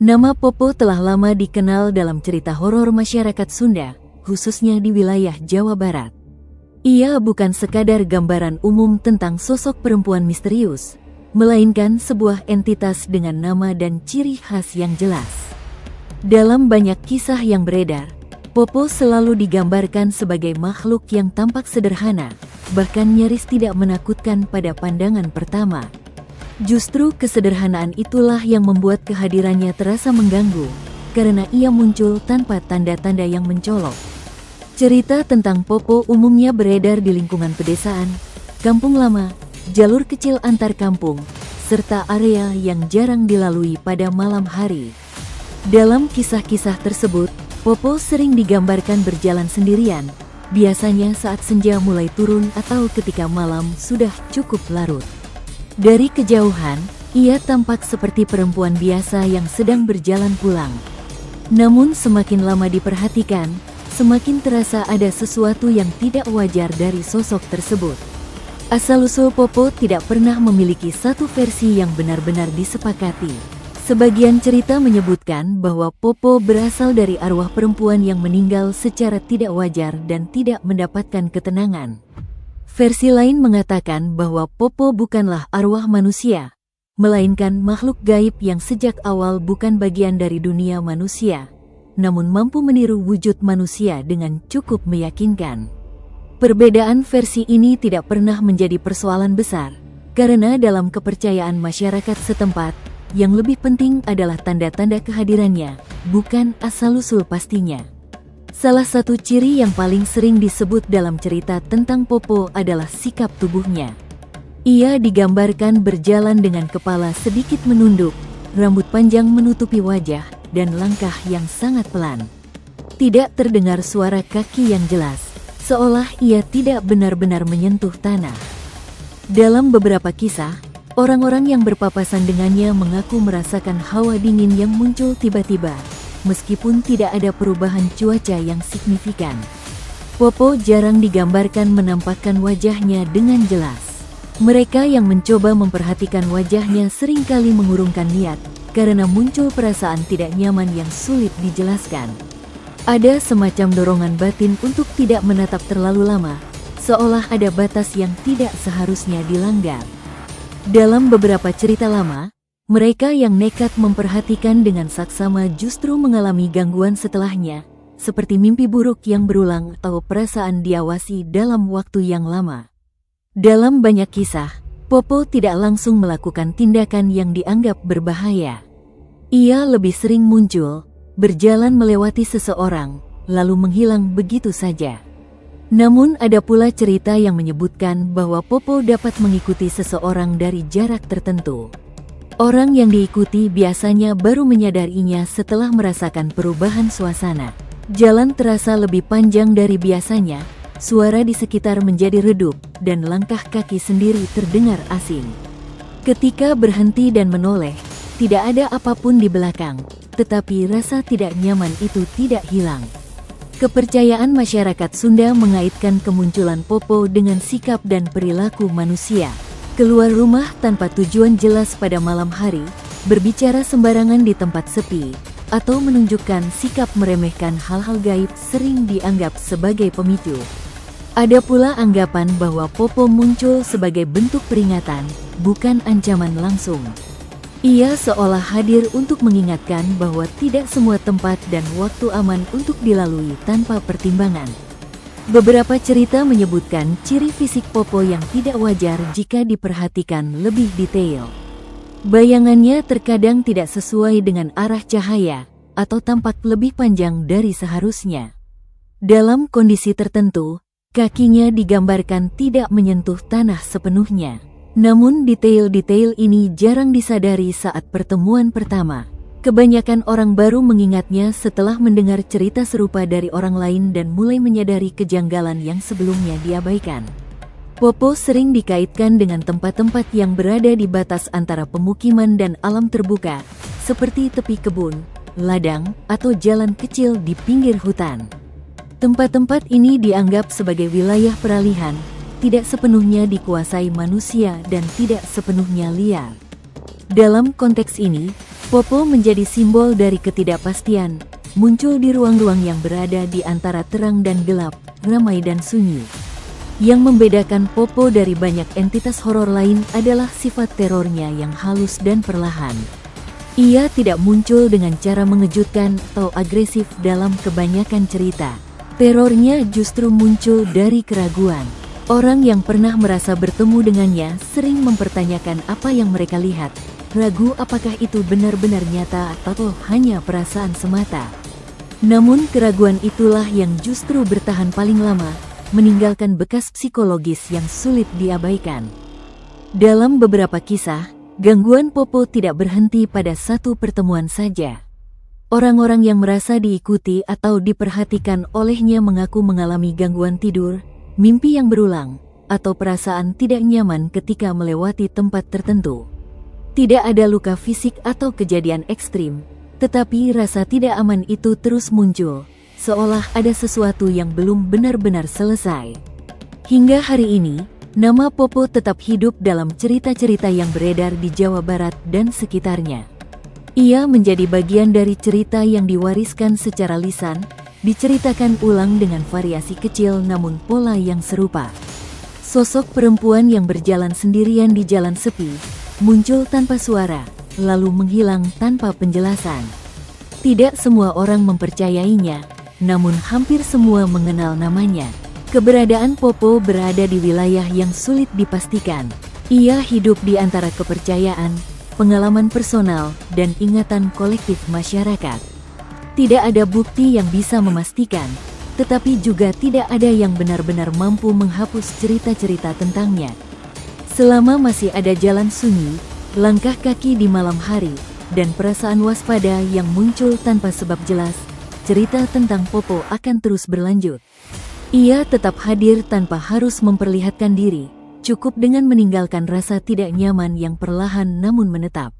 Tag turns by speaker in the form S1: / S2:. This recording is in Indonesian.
S1: Nama Popo telah lama dikenal dalam cerita horor masyarakat Sunda, khususnya di wilayah Jawa Barat. Ia bukan sekadar gambaran umum tentang sosok perempuan misterius, melainkan sebuah entitas dengan nama dan ciri khas yang jelas. Dalam banyak kisah yang beredar, Popo selalu digambarkan sebagai makhluk yang tampak sederhana, bahkan nyaris tidak menakutkan pada pandangan pertama. Justru kesederhanaan itulah yang membuat kehadirannya terasa mengganggu, karena ia muncul tanpa tanda-tanda yang mencolok. Cerita tentang Popo umumnya beredar di lingkungan pedesaan, kampung lama, jalur kecil antar kampung, serta area yang jarang dilalui pada malam hari. Dalam kisah-kisah tersebut, Popo sering digambarkan berjalan sendirian, biasanya saat senja mulai turun atau ketika malam sudah cukup larut. Dari kejauhan, ia tampak seperti perempuan biasa yang sedang berjalan pulang. Namun semakin lama diperhatikan, semakin terasa ada sesuatu yang tidak wajar dari sosok tersebut. Asal-usul Popo tidak pernah memiliki satu versi yang benar-benar disepakati. Sebagian cerita menyebutkan bahwa Popo berasal dari arwah perempuan yang meninggal secara tidak wajar dan tidak mendapatkan ketenangan. Versi lain mengatakan bahwa Popo bukanlah arwah manusia, melainkan makhluk gaib yang sejak awal bukan bagian dari dunia manusia, namun mampu meniru wujud manusia dengan cukup meyakinkan. Perbedaan versi ini tidak pernah menjadi persoalan besar, karena dalam kepercayaan masyarakat setempat, yang lebih penting adalah tanda-tanda kehadirannya, bukan asal-usul pastinya. Salah satu ciri yang paling sering disebut dalam cerita tentang Popo adalah sikap tubuhnya. Ia digambarkan berjalan dengan kepala sedikit menunduk, rambut panjang menutupi wajah, dan langkah yang sangat pelan. Tidak terdengar suara kaki yang jelas, seolah ia tidak benar-benar menyentuh tanah. Dalam beberapa kisah, orang-orang yang berpapasan dengannya mengaku merasakan hawa dingin yang muncul tiba-tiba, meskipun tidak ada perubahan cuaca yang signifikan. Popo jarang digambarkan menampakkan wajahnya dengan jelas. Mereka yang mencoba memperhatikan wajahnya seringkali mengurungkan niat, karena muncul perasaan tidak nyaman yang sulit dijelaskan. Ada semacam dorongan batin untuk tidak menatap terlalu lama, seolah ada batas yang tidak seharusnya dilanggar. Dalam beberapa cerita lama, mereka yang nekat memperhatikan dengan saksama justru mengalami gangguan setelahnya, seperti mimpi buruk yang berulang atau perasaan diawasi dalam waktu yang lama. Dalam banyak kisah, Popo tidak langsung melakukan tindakan yang dianggap berbahaya. Ia lebih sering muncul, berjalan melewati seseorang, lalu menghilang begitu saja. Namun ada pula cerita yang menyebutkan bahwa Popo dapat mengikuti seseorang dari jarak tertentu. Orang yang diikuti biasanya baru menyadarinya setelah merasakan perubahan suasana. Jalan terasa lebih panjang dari biasanya, suara di sekitar menjadi redup, dan langkah kaki sendiri terdengar asing. Ketika berhenti dan menoleh, tidak ada apapun di belakang, tetapi rasa tidak nyaman itu tidak hilang. Kepercayaan masyarakat Sunda mengaitkan kemunculan Popo dengan sikap dan perilaku manusia. Keluar rumah tanpa tujuan jelas pada malam hari, berbicara sembarangan di tempat sepi, atau menunjukkan sikap meremehkan hal-hal gaib sering dianggap sebagai pemicu. Ada pula anggapan bahwa Popo muncul sebagai bentuk peringatan, bukan ancaman langsung. Ia seolah hadir untuk mengingatkan bahwa tidak semua tempat dan waktu aman untuk dilalui tanpa pertimbangan. Beberapa cerita menyebutkan ciri fisik Popo yang tidak wajar jika diperhatikan lebih detail. Bayangannya terkadang tidak sesuai dengan arah cahaya, atau tampak lebih panjang dari seharusnya. Dalam kondisi tertentu, kakinya digambarkan tidak menyentuh tanah sepenuhnya. Namun detail-detail ini jarang disadari saat pertemuan pertama. Kebanyakan orang baru mengingatnya setelah mendengar cerita serupa dari orang lain dan mulai menyadari kejanggalan yang sebelumnya diabaikan. Popo sering dikaitkan dengan tempat-tempat yang berada di batas antara pemukiman dan alam terbuka, seperti tepi kebun, ladang, atau jalan kecil di pinggir hutan. Tempat-tempat ini dianggap sebagai wilayah peralihan, tidak sepenuhnya dikuasai manusia dan tidak sepenuhnya liar. Dalam konteks ini, Popo menjadi simbol dari ketidakpastian, muncul di ruang-ruang yang berada di antara terang dan gelap, ramai dan sunyi. Yang membedakan Popo dari banyak entitas horor lain adalah sifat terornya yang halus dan perlahan. Ia tidak muncul dengan cara mengejutkan atau agresif dalam kebanyakan cerita. Terornya justru muncul dari keraguan. Orang yang pernah merasa bertemu dengannya sering mempertanyakan apa yang mereka lihat, ragu apakah itu benar-benar nyata atau hanya perasaan semata. Namun keraguan itulah yang justru bertahan paling lama, meninggalkan bekas psikologis yang sulit diabaikan. Dalam beberapa kisah, gangguan Popo tidak berhenti pada satu pertemuan saja. Orang-orang yang merasa diikuti atau diperhatikan olehnya mengaku mengalami gangguan tidur, mimpi yang berulang, atau perasaan tidak nyaman ketika melewati tempat tertentu. Tidak ada luka fisik atau kejadian ekstrim, tetapi rasa tidak aman itu terus muncul, seolah ada sesuatu yang belum benar-benar selesai. Hingga hari ini, nama Popo tetap hidup dalam cerita-cerita yang beredar di Jawa Barat dan sekitarnya. Ia menjadi bagian dari cerita yang diwariskan secara lisan, diceritakan ulang dengan variasi kecil namun pola yang serupa. Sosok perempuan yang berjalan sendirian di jalan sepi, muncul tanpa suara, lalu menghilang tanpa penjelasan. Tidak semua orang mempercayainya, namun hampir semua mengenal namanya. Keberadaan Popo berada di wilayah yang sulit dipastikan. Ia hidup di antara kepercayaan, pengalaman personal, dan ingatan kolektif masyarakat. Tidak ada bukti yang bisa memastikan, tetapi juga tidak ada yang benar-benar mampu menghapus cerita-cerita tentangnya. Selama masih ada jalan sunyi, langkah kaki di malam hari, dan perasaan waspada yang muncul tanpa sebab jelas, cerita tentang Popo akan terus berlanjut. Ia tetap hadir tanpa harus memperlihatkan diri, cukup dengan meninggalkan rasa tidak nyaman yang perlahan namun menetap.